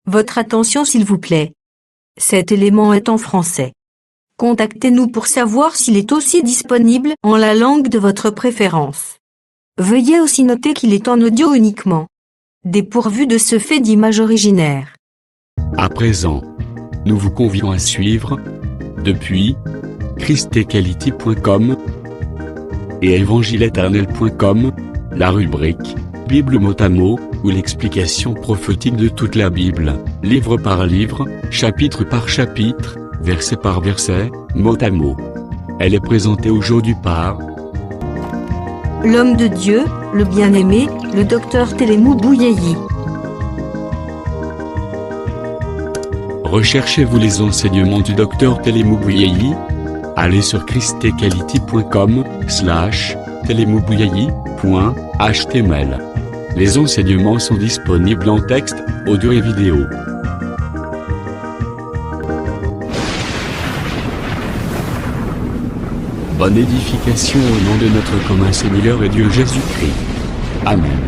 Votre attention s'il vous plaît. Cet élément est en français. Contactez-nous pour savoir s'il est aussi disponible en la langue de votre préférence. Veuillez aussi noter qu'il est en audio uniquement, dépourvu de ce fait d'image originaire. À présent, nous vous convions à suivre, depuis christequality.com et évangile-éternel.com, la rubrique Bible mot à mot, ou l'explication prophétique de toute la Bible, livre par livre, chapitre par chapitre, verset par verset, mot à mot. Elle est présentée aujourd'hui par L'homme de Dieu, le bien-aimé, le docteur Télémou Bouyeyi. Recherchez-vous les enseignements du docteur Télémou Bouyeyi? Allez sur christequality.com/télémoubouyeyi.html. Les enseignements sont disponibles en texte, audio et vidéo. Bonne édification au nom de notre commun Seigneur et Dieu Jésus-Christ. Amen.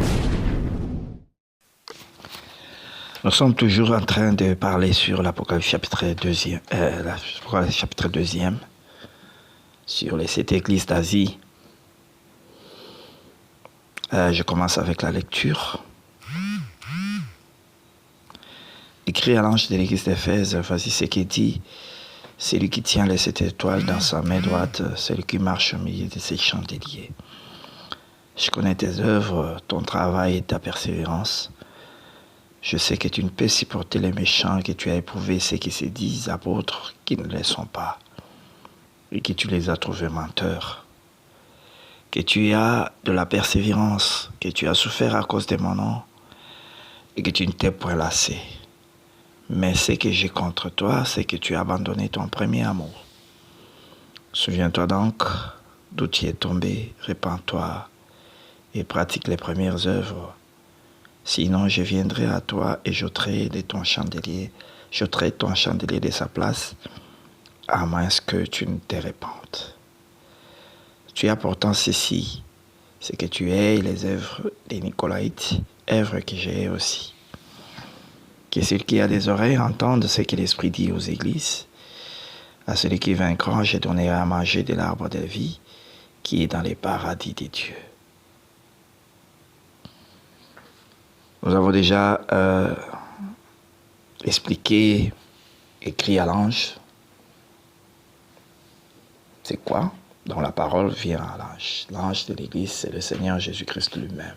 Nous sommes toujours en train de parler sur l'Apocalypse chapitre 2, sur les 7 églises d'Asie. Je commence avec la lecture. Écrit à l'ange de l'église d'Éphèse, voici ce qu'il dit. Celui qui tient les 7 étoiles dans sa main droite, celui qui marche au milieu de ses chandeliers. Je connais tes œuvres, ton travail et ta persévérance. Je sais que tu ne peux supporter les méchants, que tu as éprouvé ceux qui se disent apôtres, qui ne le sont pas, et que tu les as trouvés menteurs. Que tu as de la persévérance, que tu as souffert à cause de mon nom, et que tu ne t'es point lassé. Mais ce que j'ai contre toi, c'est que tu as abandonné ton premier amour. Souviens-toi donc d'où tu es tombé, répands-toi et pratique les premières œuvres. Sinon, je viendrai à toi et j'ôterai ton chandelier de sa place, à moins que tu ne te répandes. Tu as pourtant ceci, c'est que tu hais les œuvres des Nicolaïtes, œuvres que j'ai aussi. Que celui qui a des oreilles entende ce que l'Esprit dit aux églises. À celui qui vaincra, je donnerai à manger de l'arbre de la vie qui est dans les paradis des dieux. Nous avons déjà expliqué, écrit à l'ange. C'est quoi? Dont la parole vient à l'ange. L'ange de l'église, c'est le Seigneur Jésus-Christ lui-même.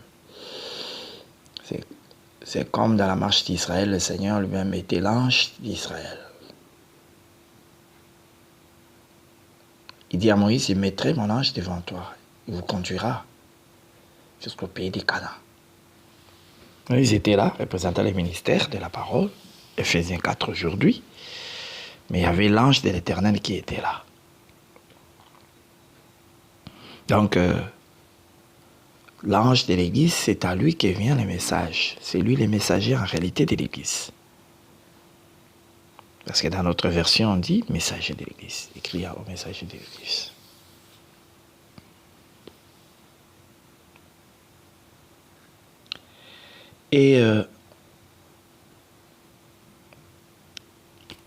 C'est comme dans la marche d'Israël, le Seigneur lui-même était l'ange d'Israël. Il dit à Moïse, je mettrai mon ange devant toi. Il vous conduira jusqu'au pays des Canaan. Ils étaient là, représentant le ministère de la parole, Éphésiens 4 aujourd'hui. Mais il y avait l'ange de l'Éternel qui était là. Donc, l'ange de l'église, c'est à lui que vient le message. C'est lui le messager en réalité de l'église. Parce que dans notre version, on dit messager de l'église, écrit au messager de l'église. Et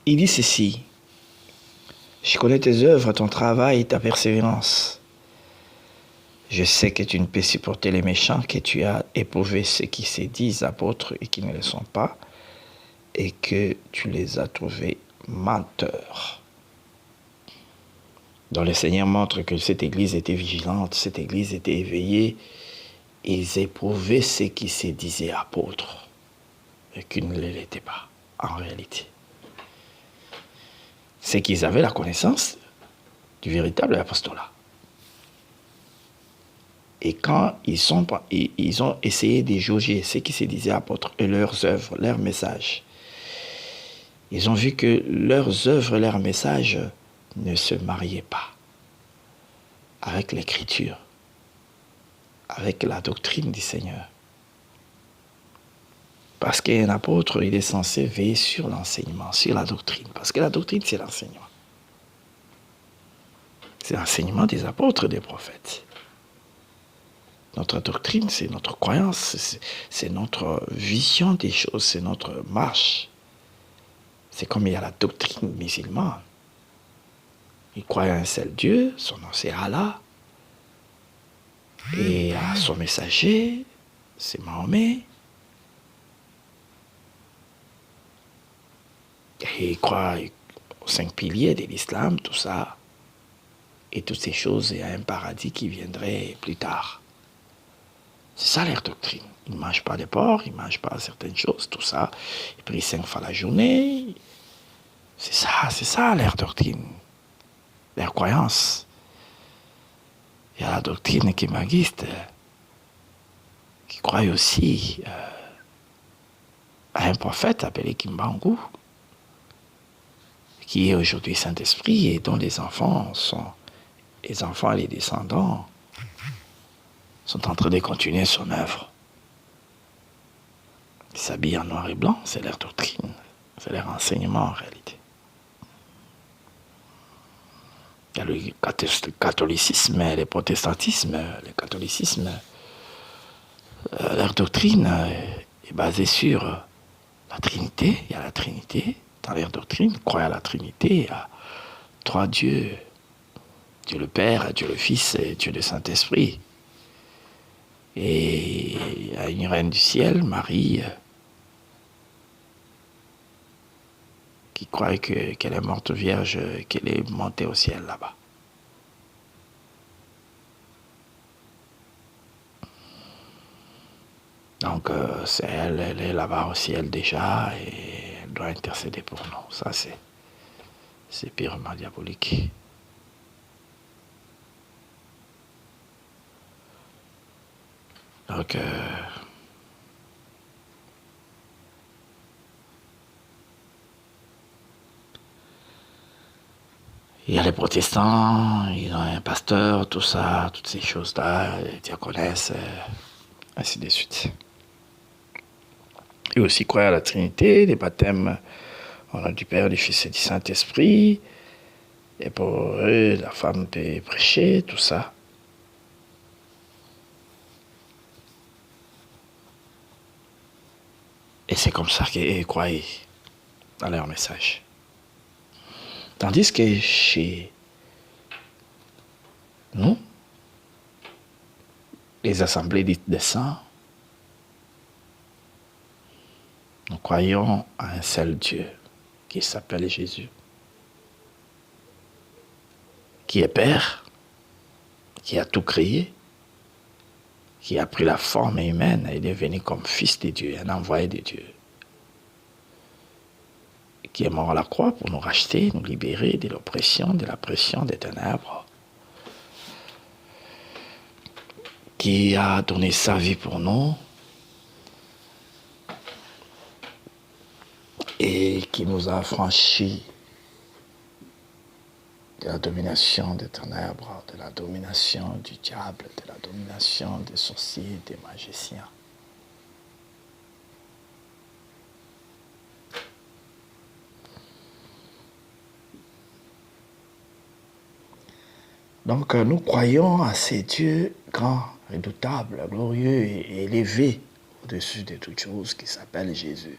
il dit ceci. Je connais tes œuvres, ton travail et ta persévérance. Je sais que tu ne peux supporter les méchants, que tu as éprouvé ceux qui se disent apôtres et qui ne le sont pas, et que tu les as trouvés menteurs. Donc le Seigneur montre que cette église était vigilante, cette église était éveillée, et ils éprouvaient ceux qui se disaient apôtres, et qui ne l'étaient pas, en réalité. C'est qu'ils avaient la connaissance du véritable apostolat. Et quand ils ont essayé de jauger ceux qui se disaient apôtres et leurs œuvres, leurs messages, ils ont vu que leurs œuvres, leurs messages ne se mariaient pas avec l'écriture, avec la doctrine du Seigneur. Parce qu'un apôtre, il est censé veiller sur l'enseignement, sur la doctrine. Parce que la doctrine, c'est l'enseignement. C'est l'enseignement des apôtres et des prophètes. Notre doctrine, c'est notre croyance, c'est notre vision des choses, c'est notre marche C'est comme il y a la doctrine musulmane. Ils croient à un seul Dieu, son nom c'est Allah. Et à son messager, c'est Mahomet. Et ils croient aux 5 piliers de l'islam, tout ça. Et toutes ces choses, il y a un paradis qui viendrait plus tard. C'est ça leur doctrine. Ils ne mangent pas de porc, ils ne mangent pas certaines choses, tout ça. Ils prient 5 fois la journée. C'est ça leur doctrine, leur croyance. Il y a la doctrine kimagiste qui croit aussi à un prophète appelé Kimbangu, qui est aujourd'hui Saint-Esprit et dont les enfants et les descendants sont en train de continuer son œuvre. Ils s'habillent en noir et blanc, c'est leur doctrine, c'est leur enseignement en réalité. Il y a le catholicisme et le protestantisme. Le catholicisme, leur doctrine est basée sur la Trinité. Il y a la Trinité dans leur doctrine. Ils croient à la Trinité, à 3 dieux. Dieu le Père, Dieu le Fils et Dieu le Saint-Esprit. Et il y a une reine du ciel, Marie, qui croit qu'elle est morte vierge, qu'elle est montée au ciel là-bas. Donc c'est elle est là-bas au ciel déjà et elle doit intercéder pour nous. Ça c'est purement diabolique. Donc il y a les protestants, ils ont un pasteur, tout ça, toutes ces choses-là, les diaconesses, ainsi de suite. Et aussi croire à la Trinité, les baptêmes au nom du Père, du Fils et du Saint-Esprit. Et pour eux, la femme peut prêcher, tout ça. Et c'est comme ça qu'ils croient dans leur message. Tandis que chez nous, les assemblées dites des saints, nous croyons à un seul Dieu qui s'appelle Jésus, qui est Père, qui a tout créé, qui a pris la forme humaine et est venu comme Fils de Dieu, un envoyé de Dieu, qui est mort à la croix pour nous racheter, nous libérer de l'oppression, de la pression des ténèbres, qui a donné sa vie pour nous et qui nous a affranchis de la domination des ténèbres, de la domination du diable, de la domination des sorciers, des magiciens. Donc nous croyons à ces dieux grands, redoutables, glorieux et élevés au-dessus de toutes choses qui s'appellent Jésus.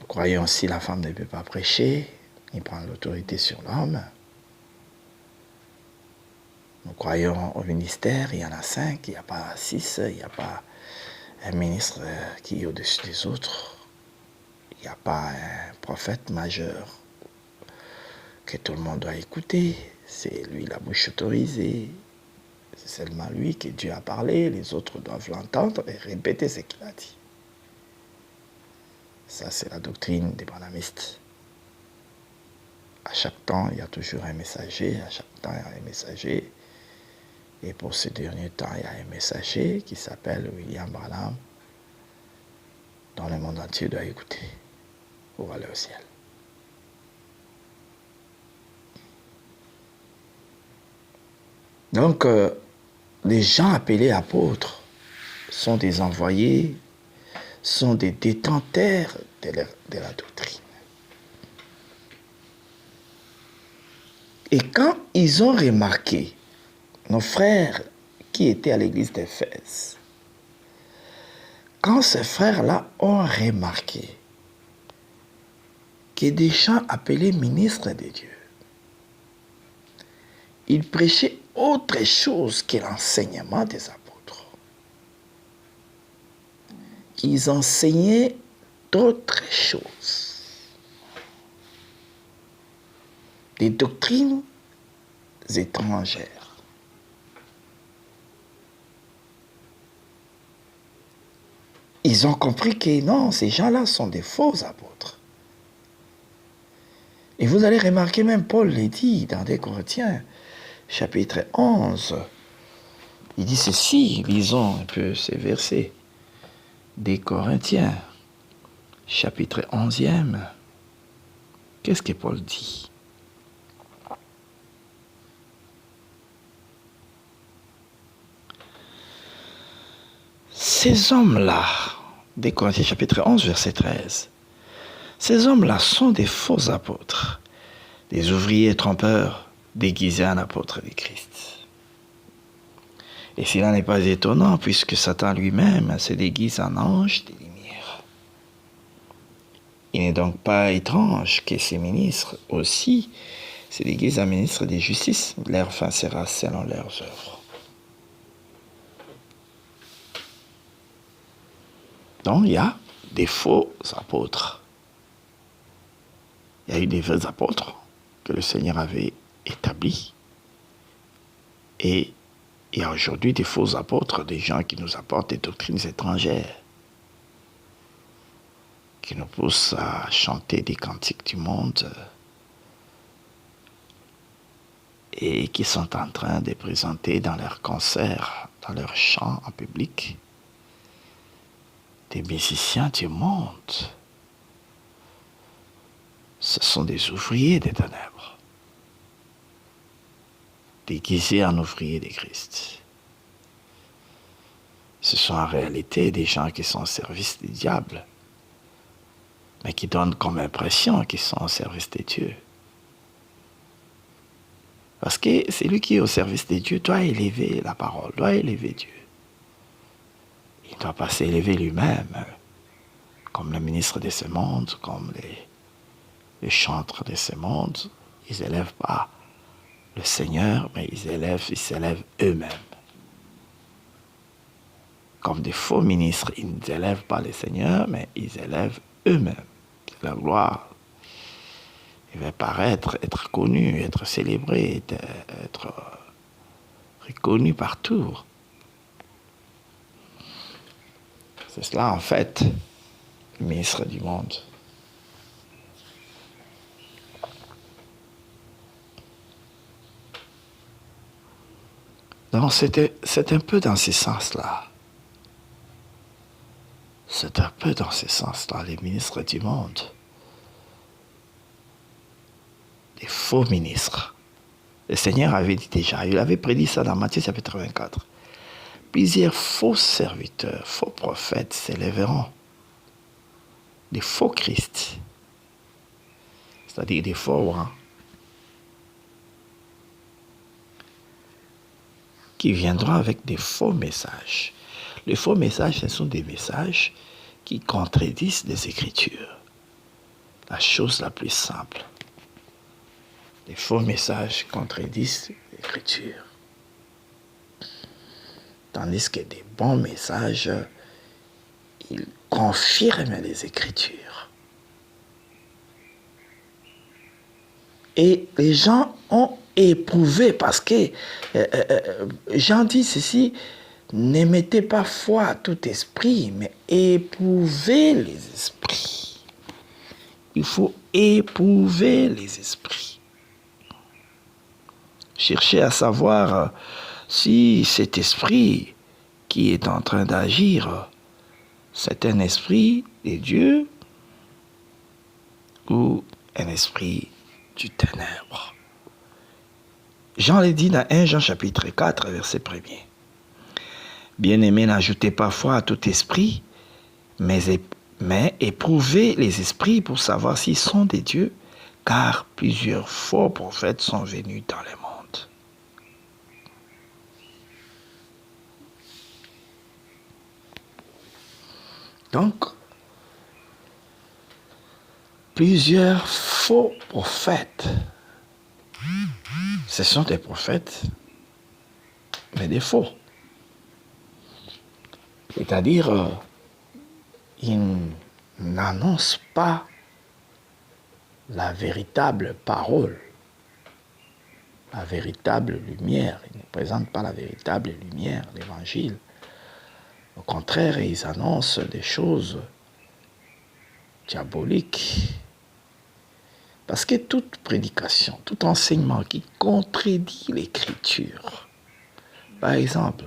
Nous croyons aussi que la femme ne peut pas prêcher, ni prendre l'autorité sur l'homme. Nous croyons au ministère, il y en a 5, il n'y a pas 6, il n'y a pas un ministre qui est au-dessus des autres. Il n'y a pas un prophète majeur que tout le monde doit écouter. C'est lui la bouche autorisée. C'est seulement lui que Dieu a parlé. Les autres doivent l'entendre et répéter ce qu'il a dit. Ça, c'est la doctrine des branhamistes. À chaque temps, il y a toujours un messager. À chaque temps, il y a un messager. Et pour ce dernier temps, il y a un messager qui s'appelle William Branham, dont le monde entier doit écouter pour aller au ciel. Donc, les gens appelés apôtres sont des envoyés, sont des détenteurs de la doctrine. Et quand ils ont remarqué, nos frères qui étaient à l'église d'Éphèse, quand ces frères-là ont remarqué que des gens appelés ministres de Dieu, ils prêchaient autre chose que l'enseignement des apôtres. Ils enseignaient d'autres choses, des doctrines étrangères. Ils ont compris que non, ces gens-là sont des faux apôtres. Et vous allez remarquer, même Paul le dit dans 2 Corinthiens, chapitre 11. Il dit ceci, lisons un peu ces versets. 2 Corinthiens, chapitre 11e. Qu'est-ce que Paul dit? Ces hommes-là, 2 Corinthiens chapitre 11, verset 13, ces hommes-là sont des faux apôtres, des ouvriers trompeurs déguisés en apôtres de Christ. Et cela n'est pas étonnant, puisque Satan lui-même se déguise en ange des lumières. Il n'est donc pas étrange que ces ministres aussi se déguisent en ministres de justice. Leur fin sera selon leurs œuvres. Donc il y a des faux apôtres. Il y a eu des vrais apôtres que le Seigneur avait établis. Et il y a aujourd'hui des faux apôtres, des gens qui nous apportent des doctrines étrangères, qui nous poussent à chanter des cantiques du monde et qui sont en train de présenter dans leurs concerts, dans leurs chants en public, des musiciens du monde. Ce sont des ouvriers des ténèbres, déguisés en ouvriers de Christ. Ce sont en réalité des gens qui sont au service du diable, mais qui donnent comme impression qu'ils sont au service de Dieu. Parce que celui qui est au service de Dieu doit élever la parole, doit élever Dieu. Il ne doit pas s'élever lui-même, comme le ministre de ce monde, comme les chantres de ce monde. Ils n'élèvent pas le Seigneur, mais ils s'élèvent eux-mêmes. Comme des faux ministres, ils n'élèvent pas le Seigneur, mais ils élèvent eux-mêmes. C'est leur gloire. Il va paraître, être connu, être célébré, être reconnu partout. C'est cela, en fait, le ministre du monde. Donc, c'est un peu dans ce sens-là. C'est un peu dans ce sens-là, les ministres du monde. Des faux ministres. Le Seigneur avait dit déjà, il avait prédit ça dans Matthieu chapitre 24. Plusieurs faux serviteurs, faux prophètes s'élèveront. Des faux Christ. C'est-à-dire des faux rois. Qui viendront avec des faux messages. Les faux messages, ce sont des messages qui contredisent les Écritures. La chose la plus simple. Les faux messages contredisent l'Écriture. Tandis que des bons messages, ils confirment les Écritures. Et les gens ont éprouvé, parce que Jean dit ceci, ne mettez pas foi à tout esprit, mais éprouvez les esprits. Il faut éprouver les esprits. Cherchez à savoir si cet esprit qui est en train d'agir, c'est un esprit de Dieu ou un esprit du ténèbre. Jean l'a dit dans 1 Jean chapitre 4, verset 1er. Bien-aimés, n'ajoutez pas foi à tout esprit, mais éprouvez les esprits pour savoir s'ils sont des dieux, car plusieurs faux prophètes sont venus dans le monde. Donc, plusieurs faux prophètes. Ce sont des prophètes, mais des faux. C'est-à-dire, ils n'annoncent pas la véritable parole, la véritable lumière. Ils ne présentent pas la véritable lumière, l'évangile. Au contraire, ils annoncent des choses diaboliques. Parce que toute prédication, tout enseignement qui contredit l'écriture, par exemple,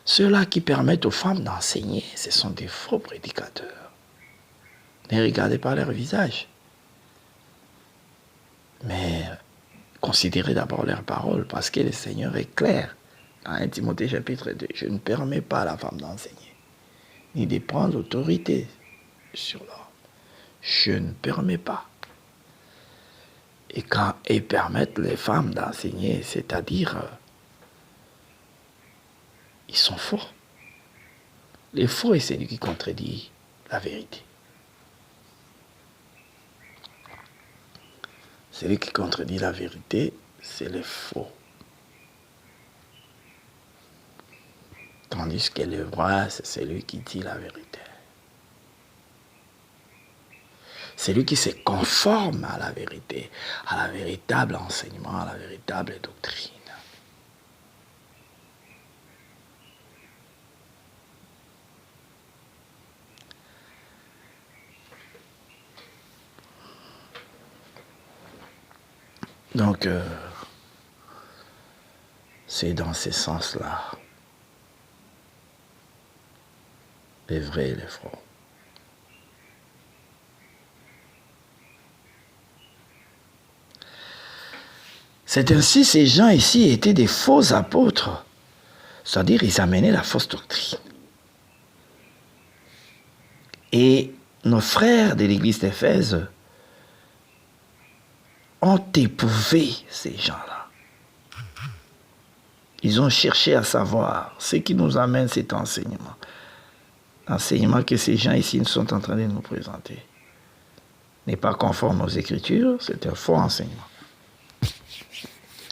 ceux-là qui permettent aux femmes d'enseigner, ce sont des faux prédicateurs. Ne regardez pas leur visage, mais considérez d'abord leurs paroles, parce que le Seigneur est clair. Dans 1 Timothée chapitre 2, je ne permets pas à la femme d'enseigner, ni de prendre l'autorité sur l'homme. Je ne permets pas. Et quand ils permettent les femmes d'enseigner, c'est-à-dire, ils sont faux. Les faux est celui qui contredit la vérité. Celui qui contredit la vérité, c'est le faux. Tandis que le vrai, c'est celui qui dit la vérité. Celui qui se conforme à la vérité, à la véritable enseignement, à la véritable doctrine. Donc, c'est dans ce sens-là, les vrais et les faux. C'est ainsi, ces gens ici étaient des faux apôtres, c'est-à-dire ils amenaient la fausse doctrine. Et nos frères de l'église d'Éphèse ont éprouvé ces gens-là. Ils ont cherché à savoir ce qui nous amène cet enseignement. L'enseignement que ces gens ici sont en train de nous présenter n'est pas conforme aux Écritures, c'est un faux enseignement.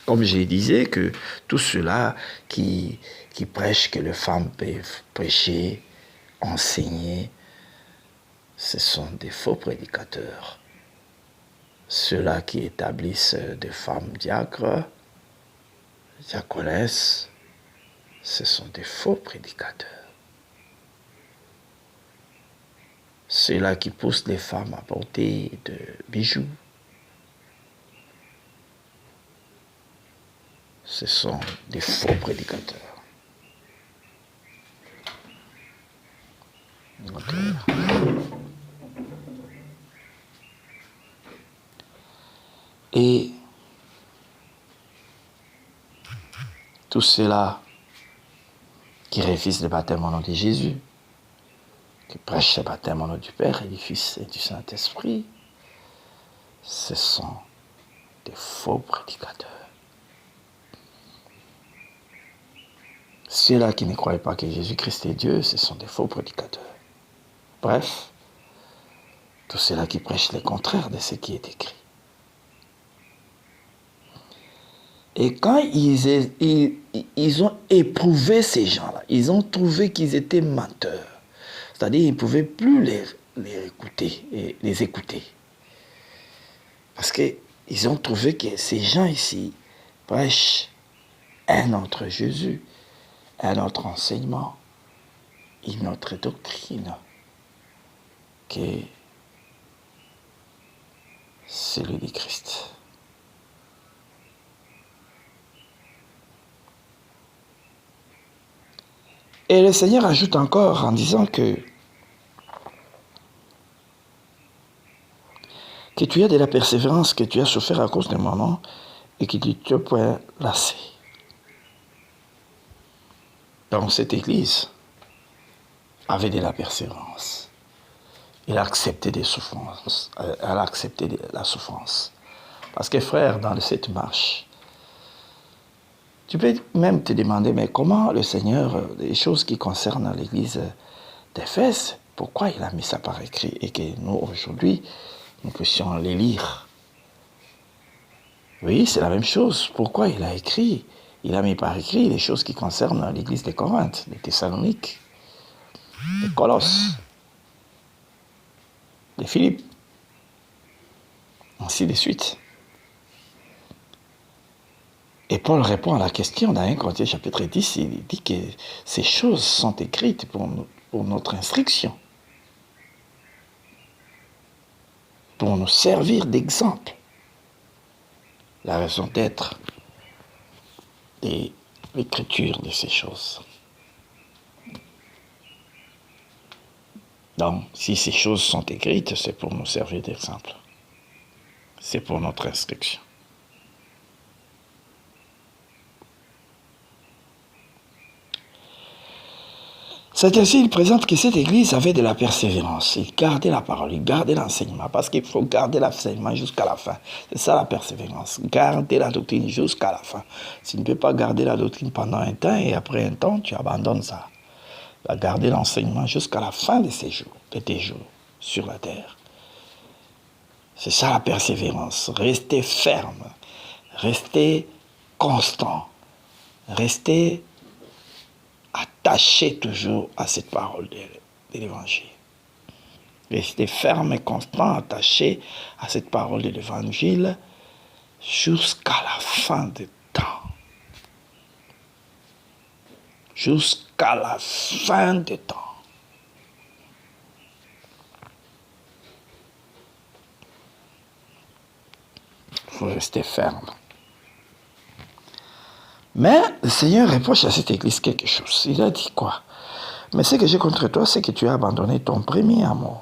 Comme je disais, que tous ceux-là qui prêchent que les femmes peuvent prêcher, enseigner, ce sont des faux prédicateurs. Ceux-là qui établissent des femmes diacres, diaconesses, ce sont des faux prédicateurs. Ceux-là qui poussent les femmes à porter de bijoux, ce sont des faux prédicateurs. Et tous ceux-là qui refusent le baptême au nom de Jésus, qui prêchent le baptême au nom du Père et du Fils et du Saint-Esprit, ce sont des faux prédicateurs. Ceux-là qui ne croient pas que Jésus-Christ est Dieu, ce sont des faux prédicateurs. Bref, tous ceux-là qui prêchent le contraire de ce qui est écrit. Et quand ils ont éprouvé ces gens-là, ils ont trouvé qu'ils étaient menteurs. C'est-à-dire qu'ils ne pouvaient plus les écouter. Parce qu'ils ont trouvé que ces gens ici prêchent un autre Jésus, un autre enseignement, une autre doctrine que celui du Christ. Et le Seigneur ajoute encore en disant que tu as de la persévérance, que tu as souffert à cause de mon nom et que tu ne t'es point lassé. Donc cette église avait de la persévérance. Elle a accepté des souffrances. Elle a accepté la souffrance. Parce que frère, dans cette marche, tu peux même te demander, mais comment le Seigneur, les choses qui concernent l'église d'Éphèse, Pourquoi il a mis ça par écrit et que nous, aujourd'hui, nous puissions les lire? Oui, c'est la même chose. Pourquoi il a écrit? Il a mis par écrit les choses qui concernent l'église de Corinthe, les Thessaloniques, les Colosses, les Philippes, ainsi de suite. Et Paul répond à la question dans 1 Corinthiens chapitre 10, il dit que ces choses sont écrites pour notre instruction, pour nous servir d'exemple. La raison d'être de l'écriture de ces choses. Donc, si ces choses sont écrites, c'est pour nous servir d'exemple. C'est pour notre instruction. C'est ainsi, il présente que cette église avait de la persévérance. Il gardait la parole, il gardait l'enseignement, parce qu'il faut garder l'enseignement jusqu'à la fin. C'est ça la persévérance, garder la doctrine jusqu'à la fin. Tu ne peux pas garder la doctrine pendant un temps et après un temps, tu abandonnes ça. Tu vas garder l'enseignement jusqu'à la fin de tes jours sur la terre. C'est ça la persévérance. Rester ferme, rester constant, rester attaché toujours à cette parole de l'Évangile. Rester ferme et constant, attaché à cette parole de l'Évangile jusqu'à la fin des temps. Jusqu'à la fin des temps. Il faut rester ferme. Mais le Seigneur reproche à cette église quelque chose. Il a dit quoi? Mais ce que j'ai contre toi, c'est que tu as abandonné ton premier amour.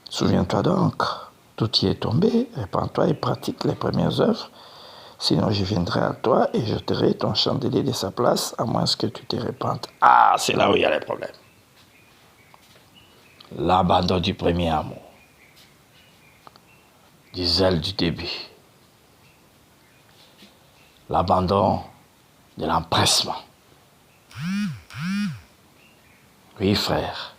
Souviens-toi donc, tout y est tombé, répands-toi et pratique les premières œuvres. Sinon, je viendrai à toi et jeterai ton chandelier de sa place, à moins que tu te répandes. Ah, c'est là où il y a les problèmes. L'abandon du premier amour. Du zèle du début. L'abandon de l'empressement. Oui, frère.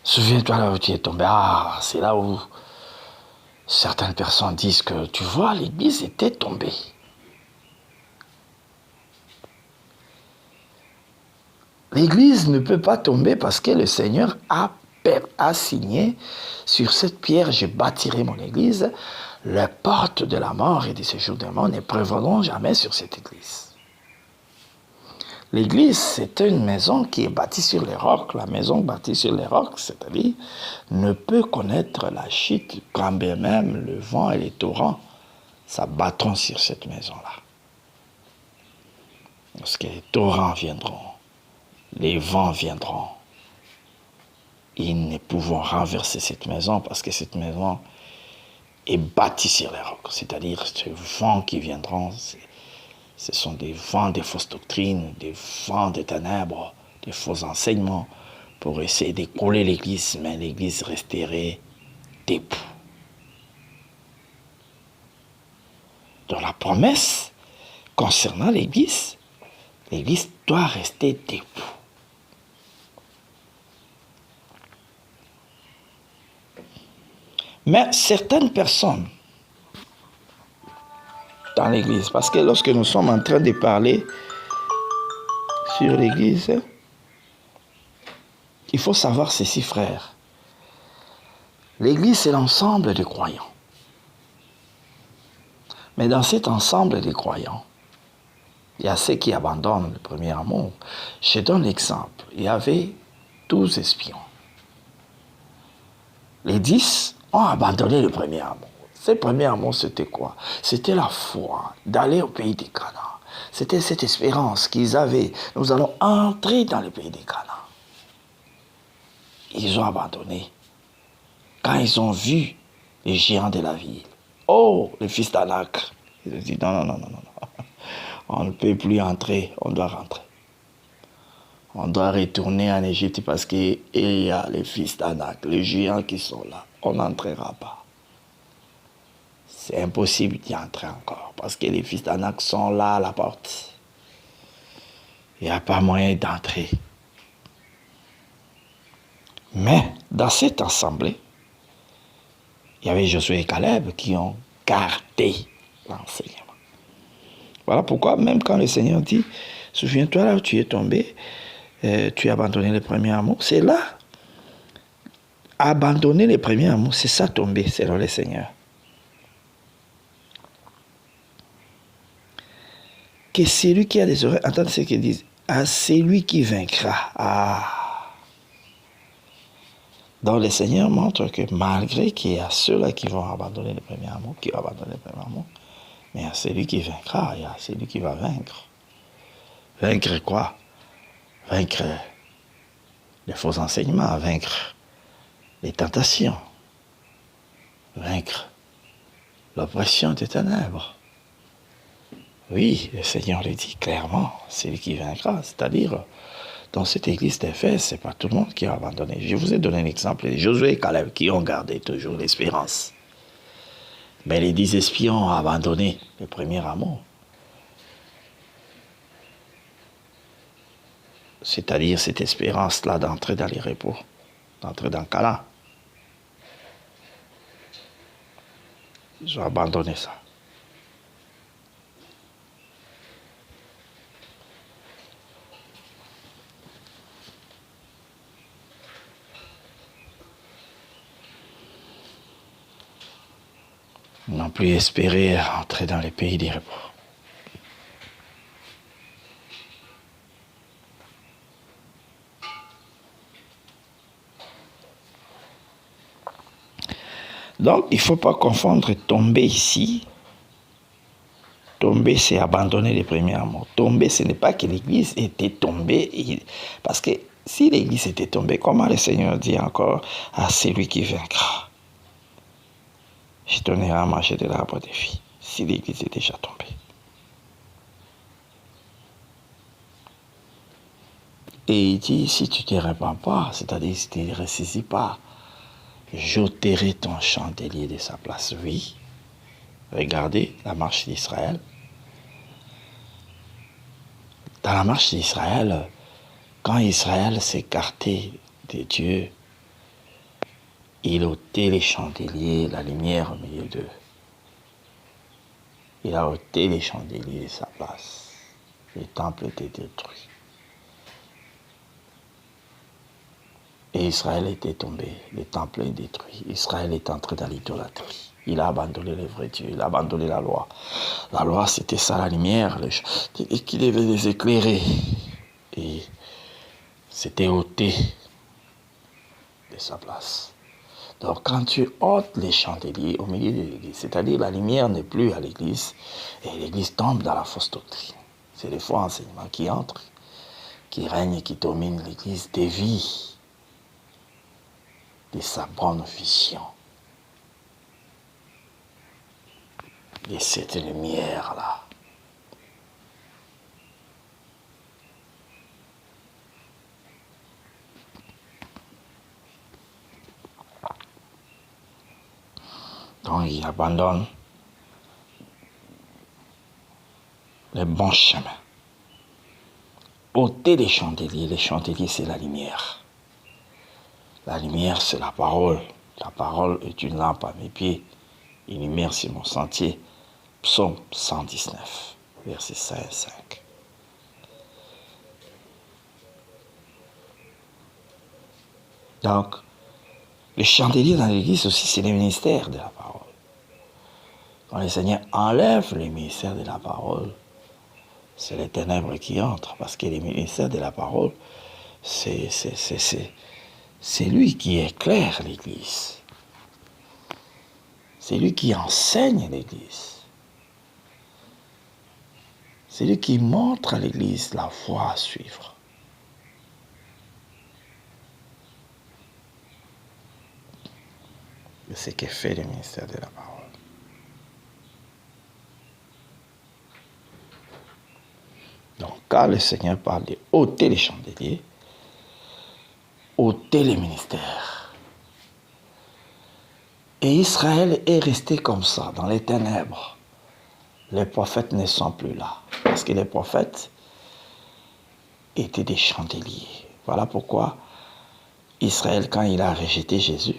Souviens-toi là où tu es tombé. Ah, c'est là où certaines personnes disent que, tu vois, l'église était tombée. L'église ne peut pas tomber parce que le Seigneur a signé sur cette pierre, je bâtirai mon église. Les portes de la mort et du séjour des morts ne prévaudront jamais sur cette église. L'église, c'est une maison qui est bâtie sur les rocs. La maison bâtie sur les rocs, c'est-à-dire, ne peut connaître la chute quand bien même le vent et les torrents s'abattront sur cette maison-là. Lorsque les torrents viendront, les vents viendront, ils ne pourront renverser cette maison parce que cette maison est bâtie sur les rocs. C'est-à-dire, ces vents qui viendront, ce sont des vents de fausses doctrines, des vents de ténèbres, des faux enseignements pour essayer d'écrouler l'église, mais l'église resterait debout. Dans la promesse concernant l'église doit rester debout. Mais certaines personnes dans l'église, parce que lorsque nous sommes en train de parler sur l'église, il faut savoir ceci, frère. L'église, c'est l'ensemble des croyants. Mais dans cet ensemble des croyants, il y a ceux qui abandonnent le premier amour. Je donne l'exemple. Il y avait 12 espions. Les 10 ont abandonné le premier amour. Ce premier amour, c'était quoi? C'était la foi d'aller au pays des Canaan. C'était cette espérance qu'ils avaient. Nous allons entrer dans le pays des Canaan. Ils ont abandonné. Quand ils ont vu les géants de la ville, oh, les fils d'Anak, ils ont dit non. On ne peut plus entrer, on doit rentrer. On doit retourner en Égypte parce qu'il y a les fils d'Anak, les géants qui sont là. On n'entrera pas. C'est impossible d'y entrer encore parce que les fils d'Anak sont là à la porte. Il n'y a pas moyen d'entrer. Mais dans cette assemblée, il y avait Josué et Caleb qui ont gardé l'enseignement. Voilà pourquoi, même quand le Seigneur dit, souviens-toi là où tu es tombé, tu as abandonné les premiers amours, c'est là. Abandonner les premiers amours, c'est ça tomber selon le Seigneur. Que celui qui a des oreilles entende ce qu'ils disent. Ah, c'est lui qui vaincra. Ah. Donc le Seigneur montre que malgré qu'il y a ceux-là qui vont abandonner les premiers amours, mais il y a celui qui vaincra, il y a celui qui va vaincre. Vaincre quoi? Vaincre les faux enseignements, vaincre les tentations, vaincre l'oppression des ténèbres. Oui, le Seigneur le dit clairement, c'est lui qui vaincra. C'est-à-dire, dans cette église d'Éphèse, ce n'est pas tout le monde qui a abandonné. Je vous ai donné un exemple de Josué et Caleb qui ont gardé toujours l'espérance. Mais les 10 espions ont abandonné le premier amour. C'est-à-dire cette espérance-là d'entrer dans les repos, d'entrer dans Canaan. Ils ont abandonné ça. Ils n'ont plus espéré entrer dans les pays des repos. Donc, il ne faut pas confondre tomber ici. Tomber, c'est abandonner les premiers amours. Tomber, ce n'est pas que l'Église était tombée. Parce que si l'Église était tombée, comment le Seigneur dit encore à celui qui vaincra? Je donnerai à manger de l'arbre de vie. Si l'Église est déjà tombée. Et il dit, si tu ne te répands pas, c'est-à-dire si tu ne ressaisis pas, j'ôterai ton chandelier de sa place. Oui. Regardez la marche d'Israël. Dans la marche d'Israël, quand Israël s'écartait de Dieu, il ôtait les chandeliers, la lumière au milieu d'eux. Il a ôté les chandeliers de sa place. Le temple était détruit. Et Israël était tombé, le temple est détruit. Israël est entré dans l'idolâtrie. Il a abandonné le vrai Dieu, il a abandonné la loi. La loi, c'était ça, la lumière, qui devait les éclairer. Et c'était ôté de sa place. Donc, quand tu ôtes les chandeliers au milieu de l'église, c'est-à-dire la lumière n'est plus à l'église, et l'église tombe dans la fausse doctrine. C'est les faux enseignements qui entrent, qui règnent et qui dominent l'église, dévient de sa bonne vision. Et cette lumière-là. Donc il abandonne le bon chemin. Ôtez les chandeliers c'est la lumière. La lumière c'est la parole. La parole est une lampe à mes pieds, une lumière sur mon sentier. Psaume 119, versets 5 et 5. Donc, le chandelier dans l'église aussi, c'est le ministère de la parole. Quand le Seigneur enlève le ministère de la parole, c'est les ténèbres qui entrent, parce que le ministère de la parole, c'est lui qui éclaire l'église. C'est lui qui enseigne l'église. C'est lui qui montre à l'église la voie à suivre. C'est ce que fait le ministère de la parole. Donc, quand le Seigneur parle de ôter les chandeliers, ôter les ministères. Et Israël est resté comme ça, dans les ténèbres. Les prophètes ne sont plus là. Parce que les prophètes étaient des chandeliers. Voilà pourquoi Israël, quand il a rejeté Jésus,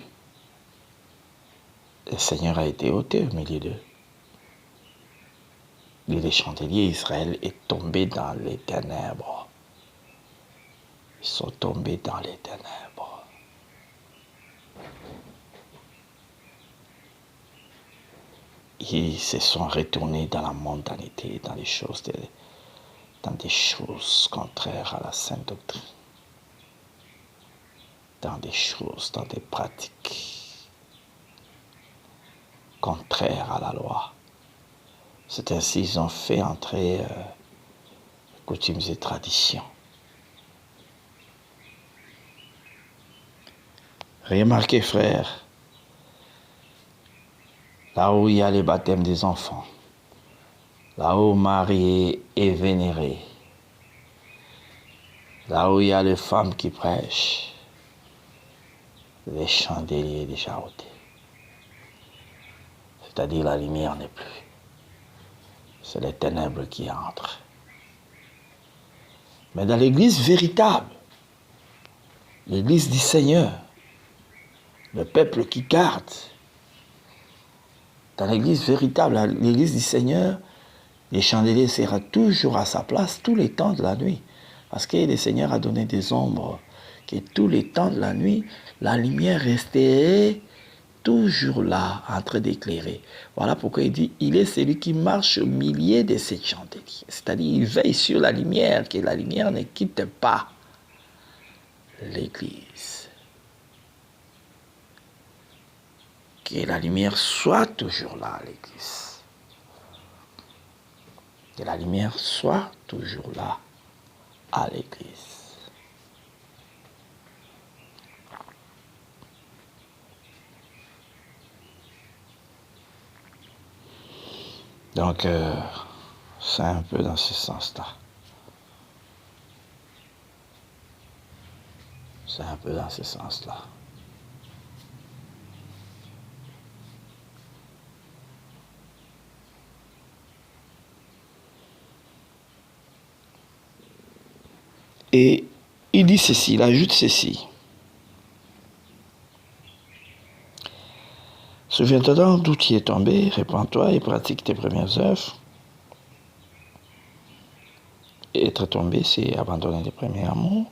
le Seigneur a été ôté au milieu d'eux. Les chandeliers, Israël est tombé dans les ténèbres. Ils sont tombés dans les ténèbres. Ils se sont retournés dans la mondanité, dans des choses contraires à la sainte doctrine, dans des pratiques contraires à la loi. C'est ainsi qu'ils ont fait entrer coutumes et traditions. Remarquez, frères, là où il y a les baptêmes des enfants, là où Marie est vénérée, là où il y a les femmes qui prêchent, les chandeliers déjà ôtés. C'est-à-dire la lumière n'est plus. C'est les ténèbres qui entrent. Mais dans l'église véritable, l'église du Seigneur, le peuple qui garde, dans l'église véritable, l'église du Seigneur, les chandeliers seront toujours à sa place tous les temps de la nuit. Parce que le Seigneur a donné des ombres, que tous les temps de la nuit, la lumière resterait toujours là, en train d'éclairer. Voilà pourquoi il dit, il est celui qui marche au milieu de ces chandeliers. C'est-à-dire, il veille sur la lumière, que la lumière ne quitte pas l'église. Que la lumière soit toujours là à l'église. Que la lumière soit toujours là à l'église. Donc, c'est un peu dans ce sens-là. C'est un peu dans ce sens-là. Et il dit ceci, il ajoute ceci. Souviens-toi donc d'où tu es tombé, répands-toi et pratique tes premières œuvres. Et être tombé, c'est abandonner les premiers amours.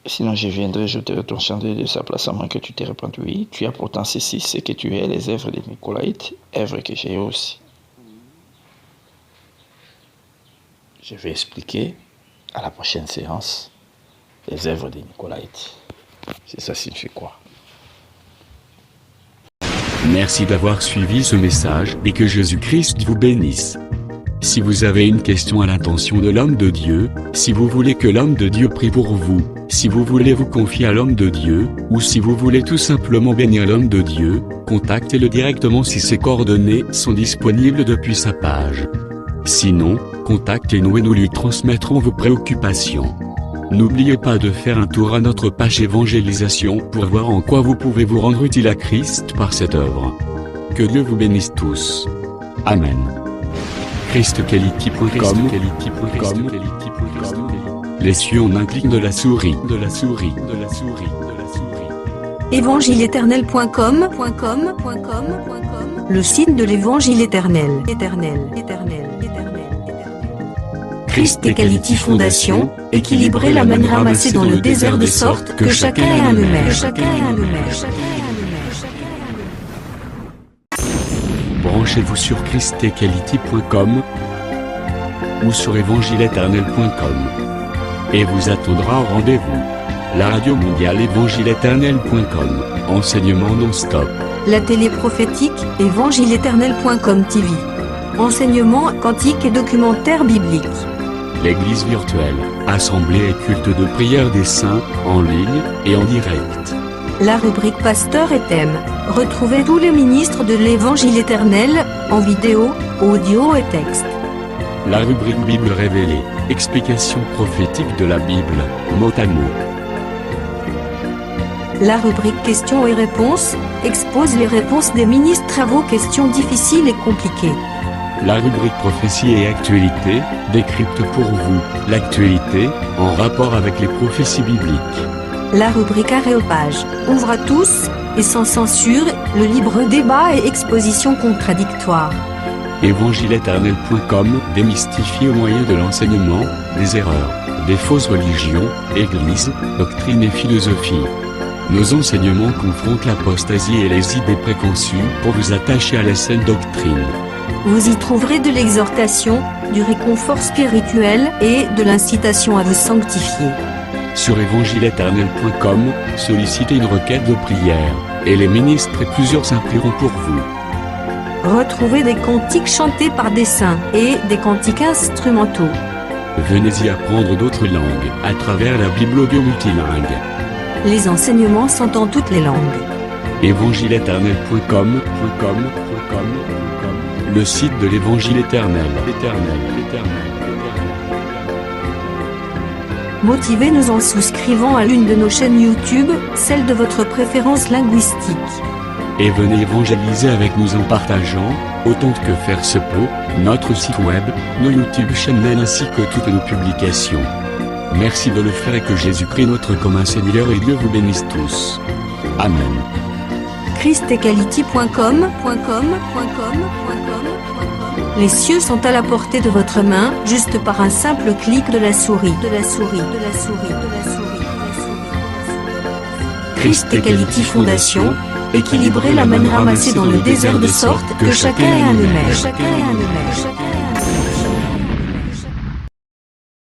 Sinon, je viendrai jeter ton chandelier de sa place à moins que tu t'aies répandu. Oui, tu as pourtant ceci, c'est que tu es les œuvres des Nicolaïtes, œuvres que j'ai aussi. Je vais expliquer à la prochaine séance les œuvres des Nicolaïtes. C'est ça signifie quoi? Merci d'avoir suivi ce message et que Jésus-Christ vous bénisse. Si vous avez une question à l'intention de l'homme de Dieu, si vous voulez que l'homme de Dieu prie pour vous, si vous voulez vous confier à l'homme de Dieu, ou si vous voulez tout simplement bénir l'homme de Dieu, contactez-le directement si ses coordonnées sont disponibles depuis sa page. Sinon, contactez-nous et nous lui transmettrons vos préoccupations. N'oubliez pas de faire un tour à notre page évangélisation pour voir en quoi vous pouvez vous rendre utile à Christ par cette œuvre. Que Dieu vous bénisse tous. Amen. ChristQuality.com. Les cieux en un clic de la souris. Évangile-éternel.com, le site de l'Évangile éternel. Christ Equality Fondation, équilibrer la manne ramassée dans le désert de sorte que chacun ait un maire. Branchez-vous sur ChristEquality.com ou sur évangile-éternel.com et vous attendra au rendez-vous. La radio mondiale évangile-éternel.com, enseignement non-stop. La télé prophétique, évangile-éternel.com TV. Enseignement quantique et documentaire biblique. L'église virtuelle, assemblée et culte de prière des saints, en ligne et en direct. La rubrique Pasteur et thème. Retrouvez tous les ministres de l'Évangile éternel, en vidéo, audio et texte. La rubrique Bible révélée, explication prophétique de la Bible, mot à mot. La rubrique Questions et réponses, expose les réponses des ministres à vos questions difficiles et compliquées. La rubrique prophétie et actualité décrypte pour vous l'actualité en rapport avec les prophéties bibliques. La rubrique Aréopage ouvre à tous, et sans censure, le libre débat et exposition contradictoire. Évangileéternel.com démystifie au moyen de l'enseignement, des erreurs, des fausses religions, églises, doctrines et philosophie. Nos enseignements confrontent l'apostasie et les idées préconçues pour vous attacher à la saine doctrine. Vous y trouverez de l'exhortation, du réconfort spirituel et de l'incitation à vous sanctifier. Sur évangileéternel.com, sollicitez une requête de prière, et les ministres et plusieurs prieront pour vous. Retrouvez des cantiques chantés par des saints et des cantiques instrumentaux. Venez y apprendre d'autres langues à travers la Bible audio multilingue. Les enseignements sont en toutes les langues. Évangileéternel.com, le site de l'Évangile éternel. Motivez-nous en souscrivant à l'une de nos chaînes YouTube, celle de votre préférence linguistique. Et venez évangéliser avec nous en partageant, autant que faire se peut, notre site web, nos YouTube channels ainsi que toutes nos publications. Merci de le faire et que Jésus-Christ notre commun Seigneur et Dieu vous bénisse tous. Amen. christequality.com. Les cieux sont à la portée de votre main, juste par un simple clic de la souris. Christ Equality Fondation, équilibrer la manne ramassée dans le désert de sorte que chacun ait un aimère.